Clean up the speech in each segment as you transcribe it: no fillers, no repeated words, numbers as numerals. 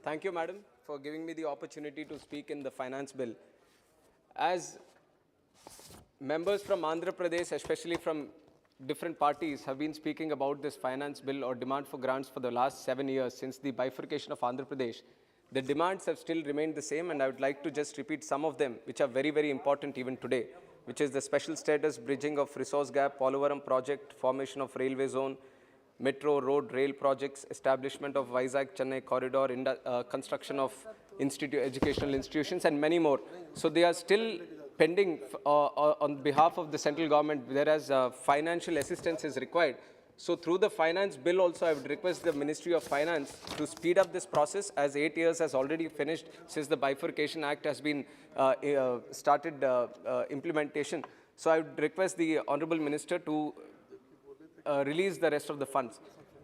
Thank you, Madam, for giving me the opportunity to speak in the finance bill. As members from Andhra Pradesh, especially from different parties, have been speaking about this finance bill or demand for grants for the last 7 years since the bifurcation of Andhra Pradesh, the demands have still remained the same, and I would like to just repeat some of them, which are very, very important even today, which is the special status bridging of resource gap, Polavaram project, formation of railway zone, metro, road, rail projects, establishment of Vizag-Chennai corridor, construction of educational institutions, and many more. So they are still pending on behalf of the central government, whereas financial assistance is required. So through the finance bill also, I would request the Ministry of Finance to speed up this process, as 8 years has already finished since the Bifurcation Act has been started implementation. So I would request the Honorable Minister to release the rest of the funds.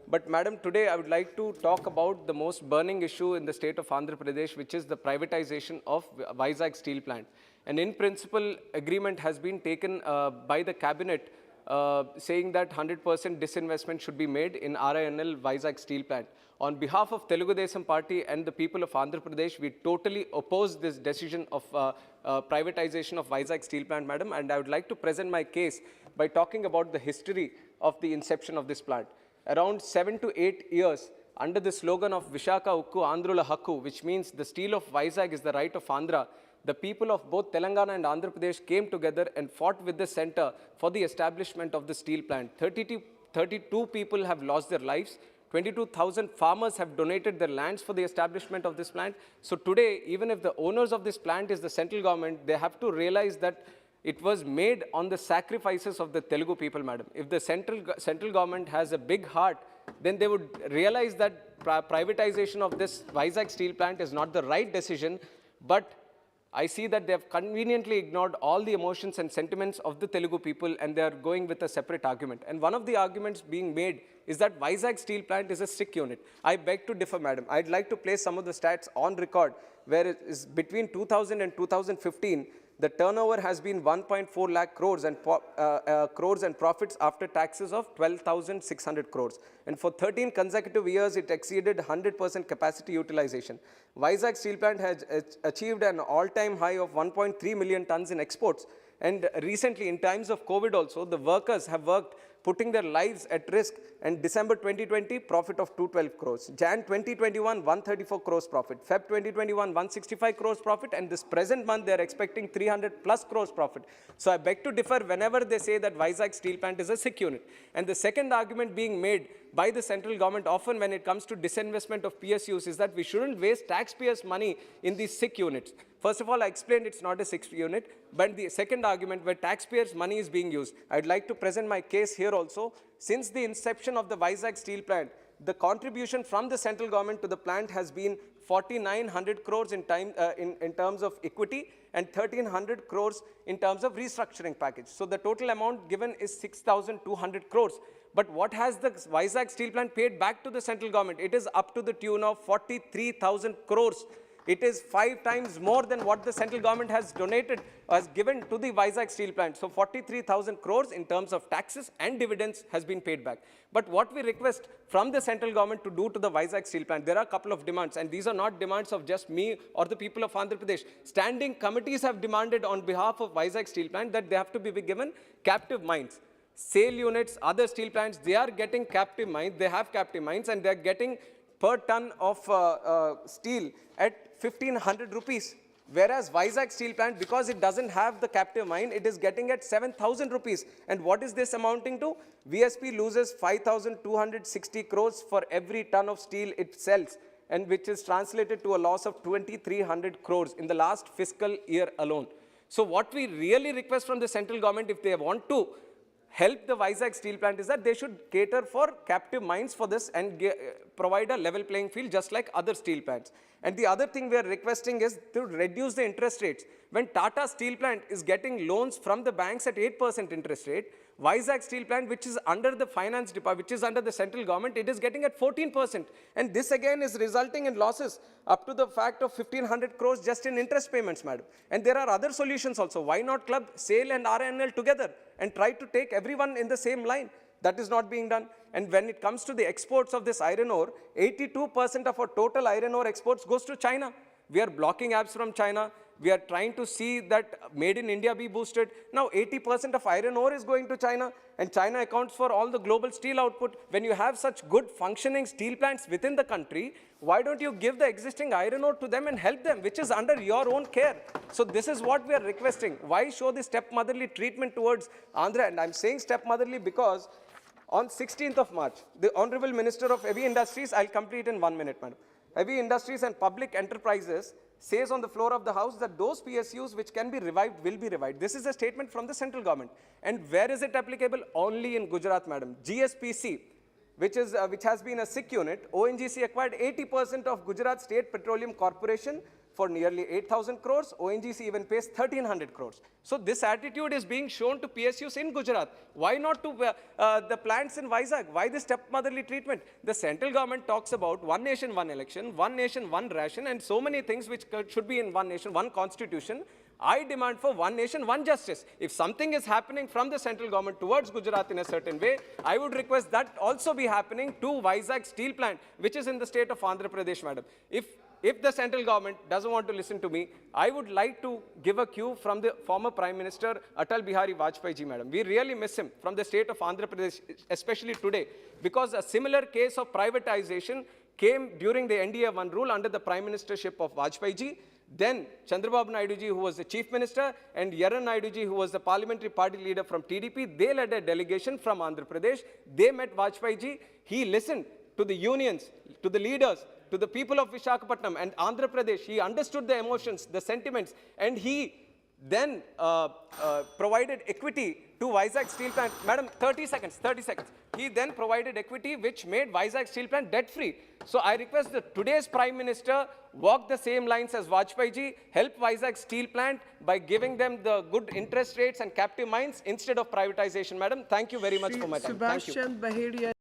But Madam, today I would like to talk about the most burning issue in the state of Andhra Pradesh, which is the privatization of Vizag steel plant. And in principle, agreement has been taken by the cabinet saying that 100% disinvestment should be made in RINL Vizag steel plant. On behalf of Telugu Desam Party and the people of Andhra Pradesh, we totally oppose this decision of privatization of Vizag steel plant, Madam. And I would like to present my case by talking about the history of the inception of this plant. Around 7 to 8 years, under the slogan of Vishaka Ukku Andhrula Hakku, which means the steel of Vizag is the right of Andhra, the people of both Telangana and Andhra Pradesh came together and fought with the center for the establishment of the steel plant. 32 people have lost their lives. 22,000 farmers have donated their lands for the establishment of this plant. So today, even if the owners of this plant is the central government, they have to realize that it was made on the sacrifices of the Telugu people, Madam. If the central government has a big heart, then they would realize that privatization of this Vizag steel plant is not the right decision, but I see that they have conveniently ignored all the emotions and sentiments of the Telugu people, and they are going with a separate argument. And one of the arguments being made is that Vizag steel plant is a sick unit. I beg to differ, Madam. I'd like to place some of the stats on record, where it is between 2000 and 2015, the turnover has been 1.4 lakh crores and profits after taxes of 12,600 crores. And for 13 consecutive years, it exceeded 100% capacity utilization. Vizag steel plant has achieved an all-time high of 1.3 million tons in exports. And recently, in times of COVID also, the workers have worked putting their lives at risk, and December 2020, profit of 212 crores. Jan 2021, 134 crores profit. Feb 2021, 165 crores profit, and this present month, they are expecting 300 plus crores profit. So I beg to differ whenever they say that Vizag steel plant is a sick unit. And the second argument being made by the central government often when it comes to disinvestment of PSUs is that we shouldn't waste taxpayers' money in these sick units. First of all, I explained it's not a sick unit, but the second argument where taxpayers' money is being used, I'd like to present my case here also. Since the inception of the Vizag steel plant, the contribution from the central government to the plant has been 4,900 crores in terms of equity and 1,300 crores in terms of restructuring package. So the total amount given is 6,200 crores. But what has the Vizag steel plant paid back to the central government? It is up to the tune of 43,000 crores. It is 5 times more than what the central government has donated, has given to the Vizag steel plant. So 43,000 crores in terms of taxes and dividends has been paid back. But what we request from the central government to do to the Vizag steel plant, there are a couple of demands, and these are not demands of just me or the people of Andhra Pradesh. Standing committees have demanded on behalf of Vizag steel plant that they have to be given captive mines. SAIL units, other steel plants, they are getting captive mines, they have captive mines, and they are getting per ton of steel at 1,500 rupees. Whereas Vizag steel plant, because it doesn't have the captive mine, it is getting at 7,000 rupees. And what is this amounting to? VSP loses 5,260 crores for every ton of steel it sells, and which is translated to a loss of 2,300 crores in the last fiscal year alone. So what we really request from the central government, if they want to help the Vizag steel plant, is that they should cater for captive mines for this and provide a level playing field just like other steel plants. And the other thing we are requesting is to reduce the interest rates. When Tata steel plant is getting loans from the banks at 8% interest rate, Vizag steel plant, which is under the finance department, which is under the central government, it is getting at 14%. And this again is resulting in losses up to the fact of 1,500 crores just in interest payments, Madam. And there are other solutions also. Why not club SAIL and RNL together and try to take everyone in the same line? That is not being done. And when it comes to the exports of this iron ore, 82% of our total iron ore exports goes to China. We are blocking apps from China. We are trying to see that made in India be boosted. Now 80% of iron ore is going to China, and China accounts for all the global steel output. When you have such good functioning steel plants within the country, why don't you give the existing iron ore to them and help them, which is under your own care? So this is what we are requesting. Why show the stepmotherly treatment towards Andhra? And I'm saying stepmotherly because on 16th of March, the Honorable Minister of Heavy Industries, I'll complete in 1 minute, madam. Heavy Industries and Public Enterprises says on the floor of the House that those PSUs which can be revived will be revived. This is a statement from the central government. And where is it applicable? Only in Gujarat, madam. GSPC, which has been a SIC unit, ONGC acquired 80% of Gujarat State Petroleum Corporation for nearly 8,000 crores. ONGC even pays 1,300 crores. So this attitude is being shown to PSUs in Gujarat. Why not to the plants in Vizag? Why this stepmotherly treatment? The central government talks about one nation, one election, one nation, one ration, and so many things which should be in one nation, one constitution. I demand for one nation, one justice. If something is happening from the central government towards Gujarat in a certain way, I would request that also be happening to Vizag steel plant, which is in the state of Andhra Pradesh, madam. If the central government doesn't want to listen to me, I would like to give a cue from the former Prime Minister Atal Bihari Vajpayee ji, madam. We really miss him from the state of Andhra Pradesh, especially today, because a similar case of privatization came during the NDA-1 rule under the Prime Ministership of Vajpayee ji. Then Chandrababu Naidu ji, who was the Chief Minister, and Yaran Naidu ji, who was the parliamentary party leader from TDP, they led a delegation from Andhra Pradesh. They met Vajpayee ji. He listened to the unions, to the leaders, to the people of Visakhapatnam and Andhra Pradesh. He understood the emotions, the sentiments, and he then provided equity to Vizag Steel Plant. Madam, 30 seconds. He then provided equity which made Vizag Steel Plant debt-free. So I request that today's Prime Minister walk the same lines as Vajpayee ji, help Vizag Steel Plant by giving them the good interest rates and captive mines instead of privatization. Madam, thank you very much for my time. Thank you.